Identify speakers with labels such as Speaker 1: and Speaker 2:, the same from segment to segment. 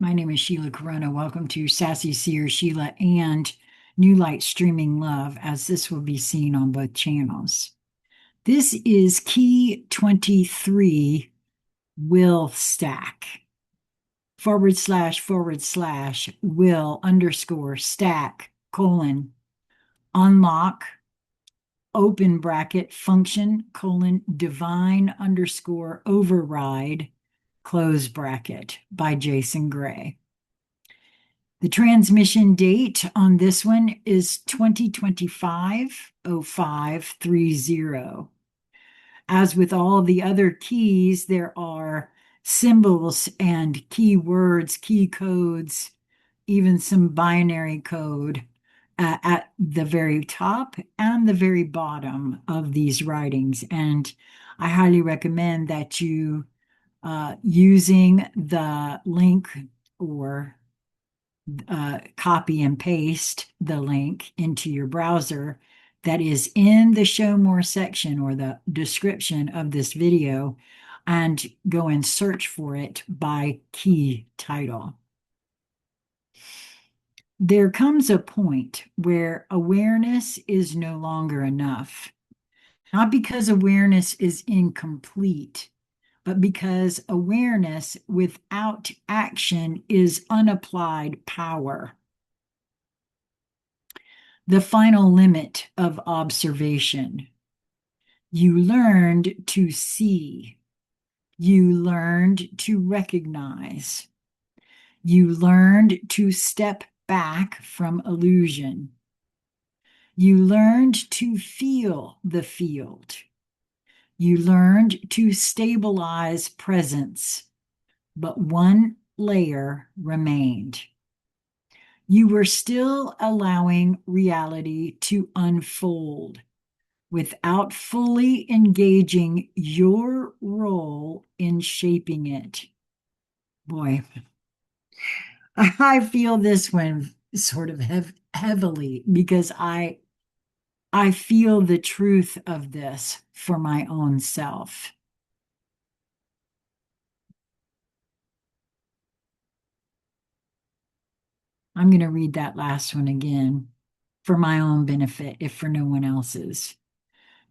Speaker 1: My name is Sheila Corona. Welcome to Sassy Seer Sheila and New Light Streaming Love, as this will be seen on both channels. This is key 23 will stack / will underscore stack colon unlock open bracket function colon divine underscore override close bracket by Jason Gray. The transmission date on this one is 2025-0530. As with all the other keys, there are symbols and keywords, key codes, even some binary code at the very top and the very bottom of these writings. And I highly recommend that you, using the link or copy and paste the link into your browser that is in the show more section or the description of this video and go and search for it by key title. There comes a point where awareness is no longer enough, not because awareness is incomplete, but because awareness without action is unapplied power. The final limit of observation. You learned to see. You learned to recognize. You learned to step back from illusion. You learned to feel the field. You learned to stabilize presence, but one layer remained. You were still allowing reality to unfold without fully engaging your role in shaping it. Boy, I feel this one sort of heavily because I feel the truth of this for my own self. I'm going to read that last one again for my own benefit, if for no one else's.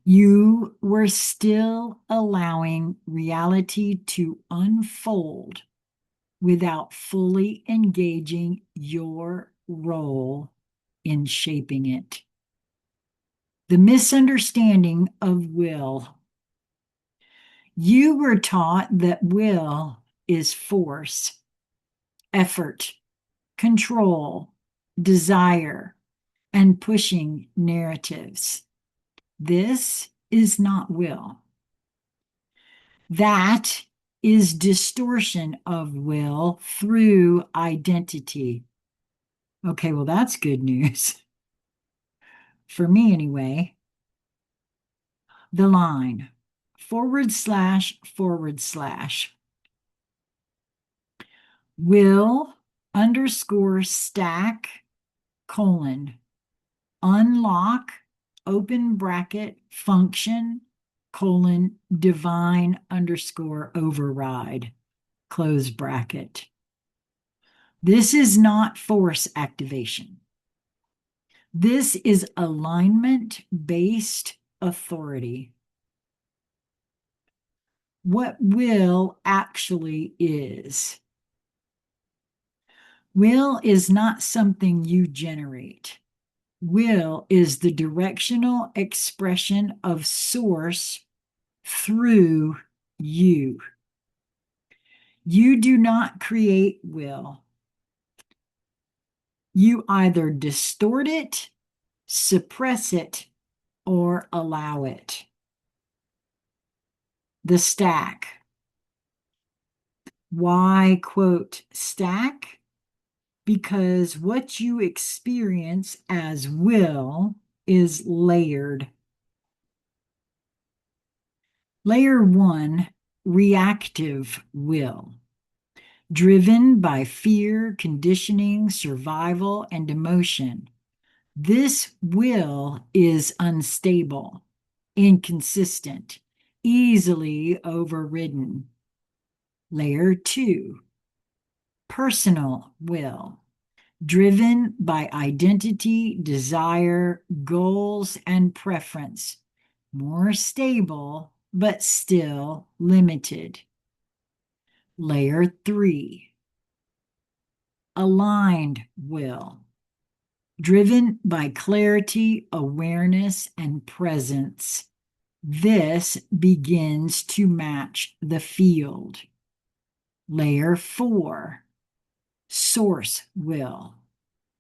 Speaker 1: You were still allowing reality to unfold without fully engaging your role in shaping it. The misunderstanding of will. You were taught that will is force, effort, control, desire, and pushing narratives. This is not will. That is distortion of will through identity. Okay, well, that's good news. For me, anyway. The line, / will underscore stack colon unlock open bracket function colon divine underscore override close bracket. This is not force activation. This is alignment-based authority. What will actually is. Will is not something you generate. Will is the directional expression of source through you. You do not create will. You either distort it, suppress it, or allow it. The stack. Why, quote, stack? Because what you experience as will is layered. Layer 1, reactive will, driven by fear, conditioning, survival, and emotion. This will is unstable, inconsistent, easily overridden. Layer 2, personal will, driven by identity, desire, goals, and preference, more stable, but still limited. Layer 3, aligned will, driven by clarity, awareness, and presence. This begins to match the field. Layer 4, source will,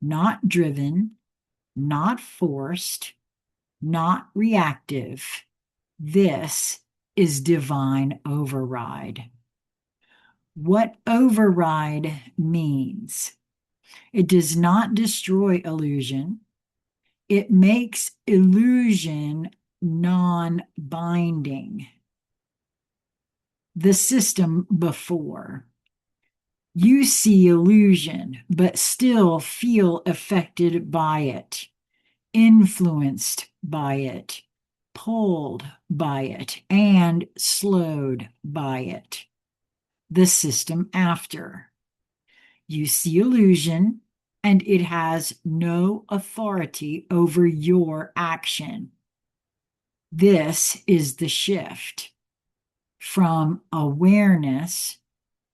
Speaker 1: not driven, not forced, not reactive. This is divine override. What override means? It does not destroy illusion. It makes illusion non-binding. The system before. You see illusion, but still feel affected by it, influenced by it, pulled by it, and slowed by it. The system after. You see illusion, and it has no authority over your action. This is the shift from awareness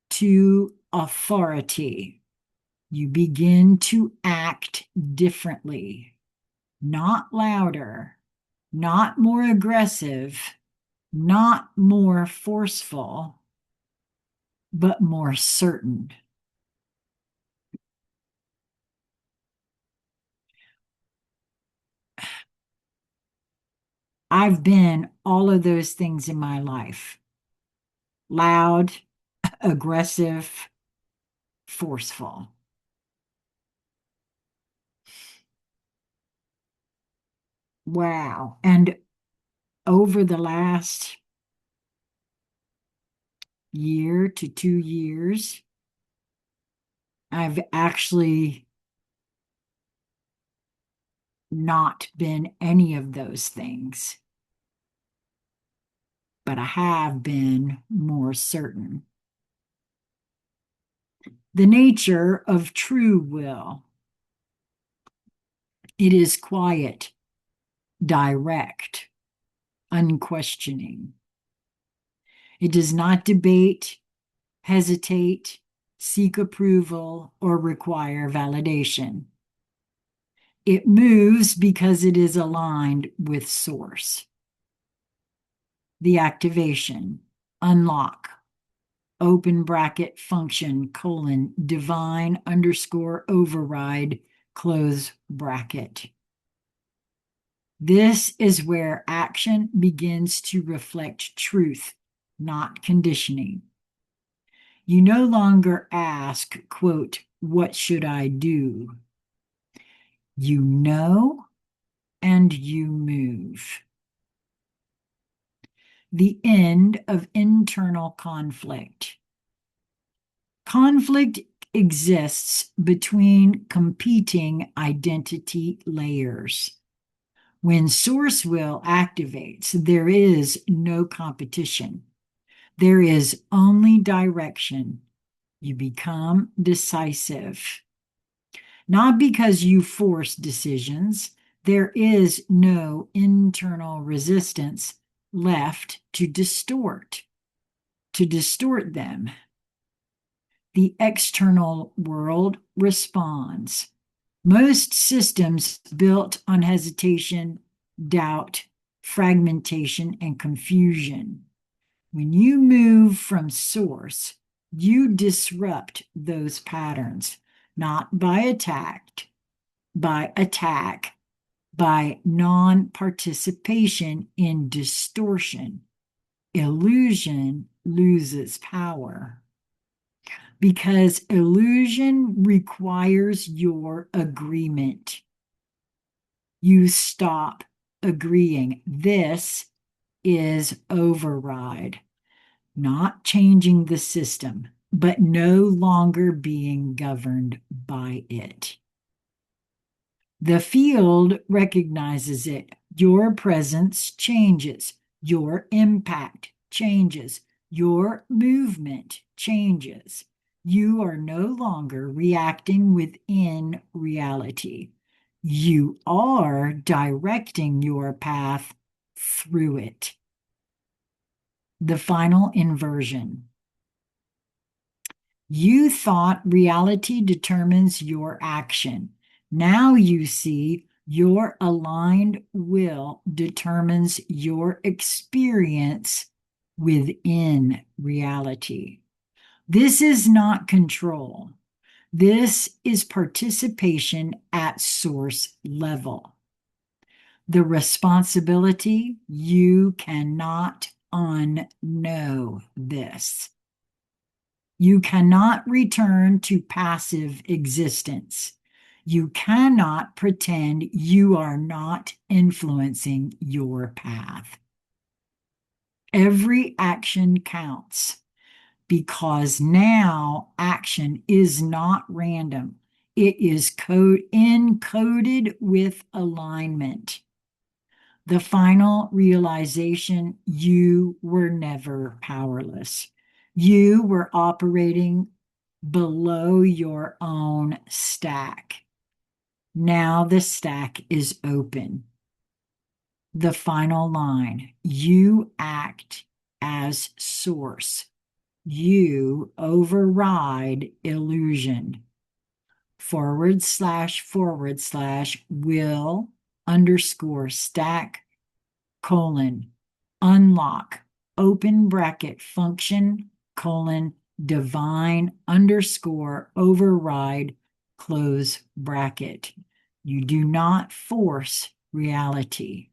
Speaker 1: to authority. You begin to act differently, not louder, not more aggressive, not more forceful, but more certain. I've been all of those things in my life. Loud, aggressive, forceful. Wow. And over the last year to 2 years, I've actually not been any of those things, but I have been more certain. The nature of true will. It is quiet, direct, unquestioning. It does not debate, hesitate, seek approval, or require validation. It moves because it is aligned with source. The activation, unlock, open bracket function, divine _ override, close bracket. This is where action begins to reflect truth, not conditioning. You no longer ask, quote, what should I do? You know and you move. The end of internal conflict. Conflict exists between competing identity layers. When source will activates, there is no competition. There is only direction. You become decisive. Not because you force decisions. There is no internal resistance left to distort them. The external world responds. Most systems built on hesitation, doubt, fragmentation, and confusion. When you move from source, you disrupt those patterns, not by attack, by non-participation in distortion. Illusion loses power. Because illusion requires your agreement. You stop agreeing. This is override, not changing the system, but no longer being governed by it. The field recognizes it. Your presence changes. Your impact changes. Your movement changes. You are no longer reacting within reality. You are directing your path through it. The final inversion. You thought reality determines your action. Now you see your aligned will determines your experience within reality. This is not control. This is participation at source level. The responsibility, you cannot unknow this. You cannot return to passive existence. You cannot pretend you are not influencing your path. Every action counts because now action is not random. It is encoded with alignment. The final realization, you were never powerless. You were operating below your own stack. Now the stack is open. The final line, you act as source. You override illusion. / will _ stack unlock open bracket function divine _ override close bracket. You do not force reality.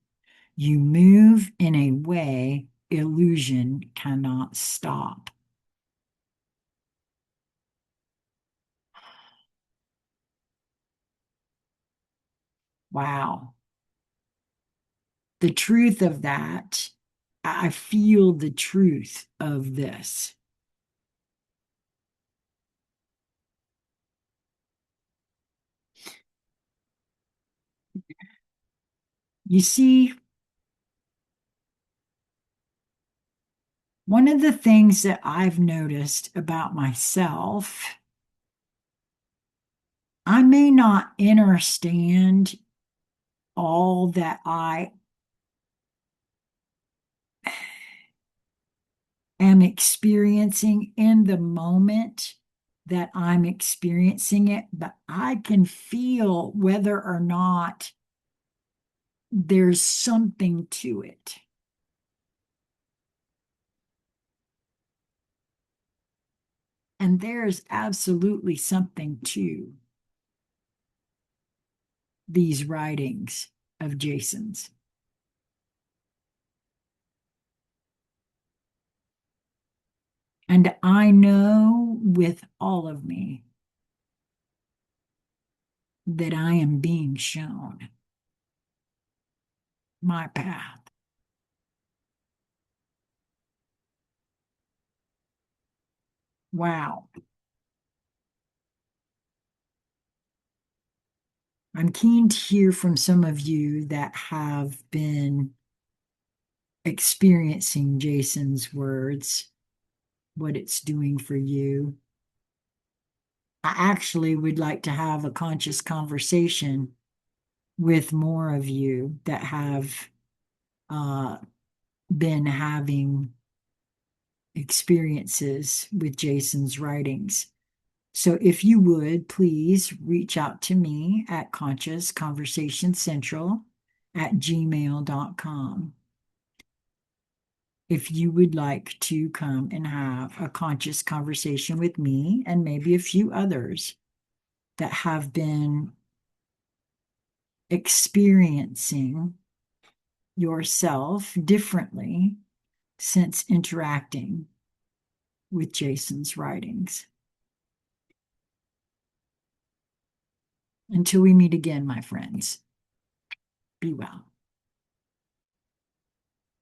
Speaker 1: You move in a way illusion cannot stop. Wow. The truth of that, I feel the truth of this. You see, one of the things that I've noticed about myself, I may not understand all that I am experiencing in the moment that I'm experiencing it, but I can feel whether or not there's something to it. And there's absolutely something to these writings of Jason's. And I know with all of me that I am being shown my path. Wow. I'm keen to hear from some of you that have been experiencing Jason's words, what it's doing for you. I actually would like to have a conscious conversation with more of you that have been having experiences with Jason's writings. So if you would, please reach out to me at consciousconversationscentral@gmail.com. If you would like to come and have a conscious conversation with me and maybe a few others that have been experiencing yourself differently since interacting with Jason's writings. Until we meet again, my friends, be well.